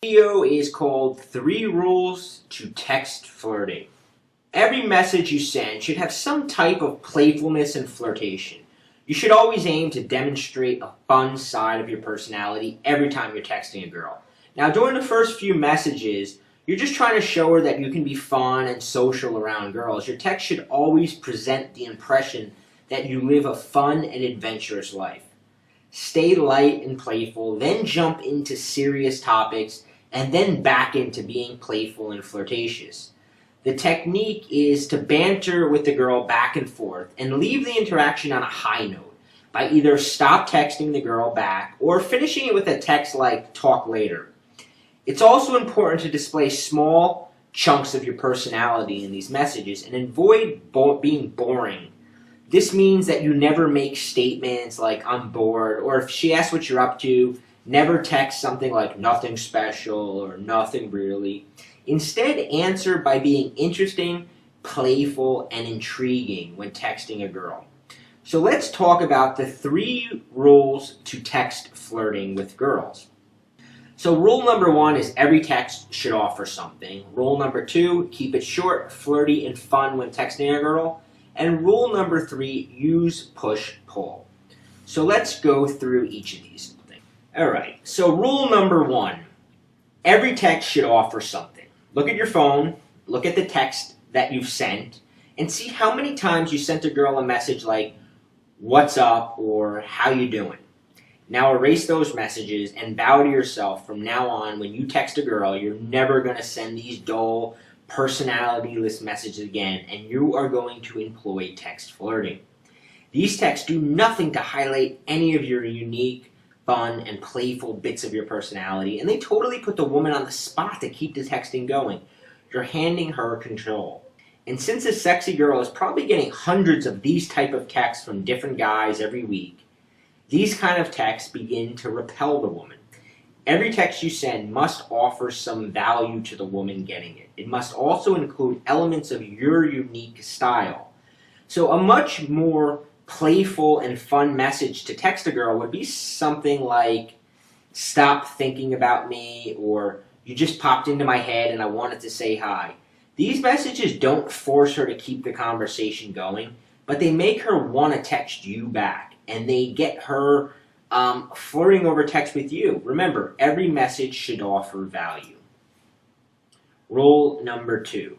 Video is called 3 Rules to Text Flirting. Every message you send should have some type of playfulness and flirtation. You should always aim to demonstrate a fun side of your personality every time you're texting a girl. Now, during the first few messages, you're just trying to show her that you can be fun and social around girls. Your text should always present the impression that you live a fun and adventurous life. Stay light and playful, then jump into serious topics, and then back into being playful and flirtatious. The technique is to banter with the girl back and forth and leave the interaction on a high note by either stop texting the girl back or finishing it with a text like "talk later." It's also important to display small chunks of your personality in these messages and avoid being boring. This means that you never make statements like "I'm bored," or if she asks what you're up to, never text something like "nothing special" or "nothing really." Instead, answer by being interesting, playful, and intriguing when texting a girl. So let's talk about the 3 rules to text flirting with girls. So rule number 1 is every text should offer something. Rule number 2, keep it short, flirty, and fun when texting a girl. And rule number 3, use push-pull. So let's go through each of these things. Alright, so rule number 1, every text should offer something. Look at your phone, look at the text that you've sent, and see how many times you sent a girl a message like, "What's up?" or "How you doing?" Now erase those messages and vow to yourself from now on when you text a girl, you're never going to send these dull, personality-less messages again, and you are going to employ text flirting. These texts do nothing to highlight any of your unique, fun, and playful bits of your personality, and they totally put the woman on the spot to keep the texting going. You're handing her control. And since a sexy girl is probably getting hundreds of these type of texts from different guys every week, these kind of texts begin to repel the woman. Every text you send must offer some value to the woman getting it. It must also include elements of your unique style. So a much more playful and fun message to text a girl would be something like, "Stop thinking about me," or "You just popped into my head and I wanted to say hi." These messages don't force her to keep the conversation going, but they make her want to text you back, and they get her flirting over text with you. Remember, every message should offer value. Rule number 2,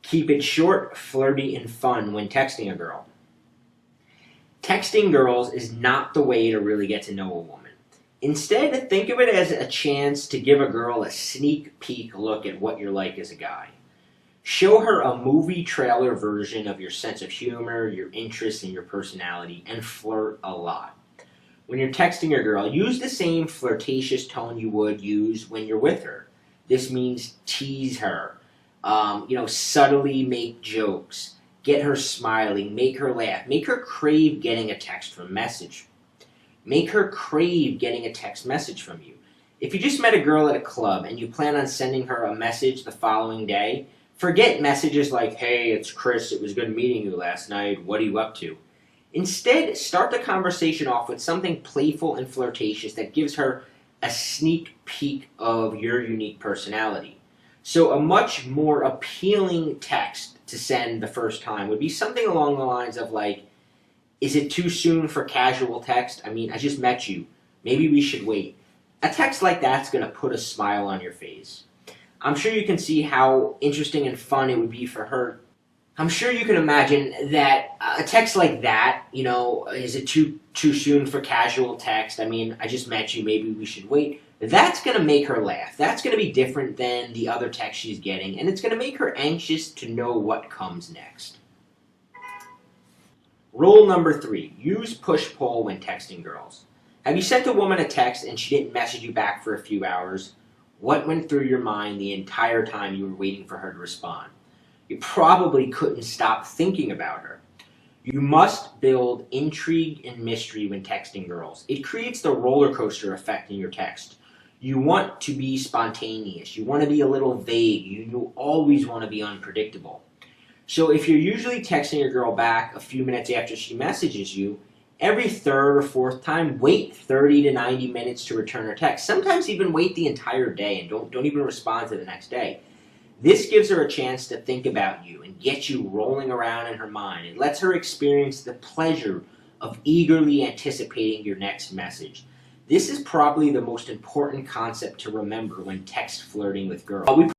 keep it short, flirty, and fun when texting a girl. Texting girls is not the way to really get to know a woman. Instead, think of it as a chance to give a girl a sneak peek look at what you're like as a guy. Show her a movie trailer version of your sense of humor, your interests, and your personality, and flirt a lot. When you're texting a girl, use the same flirtatious tone you would use when you're with her. This means tease her, subtly make jokes, get her smiling, make her laugh, make her crave getting a text from message. Make her crave getting a text message from you. If you just met a girl at a club and you plan on sending her a message the following day, forget messages like, "Hey, it's Chris, it was good meeting you last night, what are you up to?" Instead, start the conversation off with something playful and flirtatious that gives her a sneak peek of your unique personality. So a much more appealing text to send the first time would be something along the lines of like, "Is it too soon for casual text? I mean, I just met you. Maybe we should wait." A text like that's going to put a smile on your face. I'm sure you can see how interesting and fun it would be for her. I'm sure you can imagine that a text like that, "Is it too soon for casual text? I mean, I just met you, maybe we should wait." That's going to make her laugh. That's going to be different than the other text she's getting, and it's going to make her anxious to know what comes next. Rule number 3, use push-pull when texting girls. Have you sent a woman a text and she didn't message you back for a few hours? What went through your mind the entire time you were waiting for her to respond? You probably couldn't stop thinking about her. You must build intrigue and mystery when texting girls. It creates the roller coaster effect in your text. You want to be spontaneous. You want to be a little vague. You always want to be unpredictable. So if you're usually texting a girl back a few minutes after she messages you, Every third or fourth time, wait 30 to 90 minutes to return her text. Sometimes even wait the entire day and don't even respond to the next day. This gives her a chance to think about you and get you rolling around in her mind. It lets her experience the pleasure of eagerly anticipating your next message. This is probably the most important concept to remember when text flirting with girls.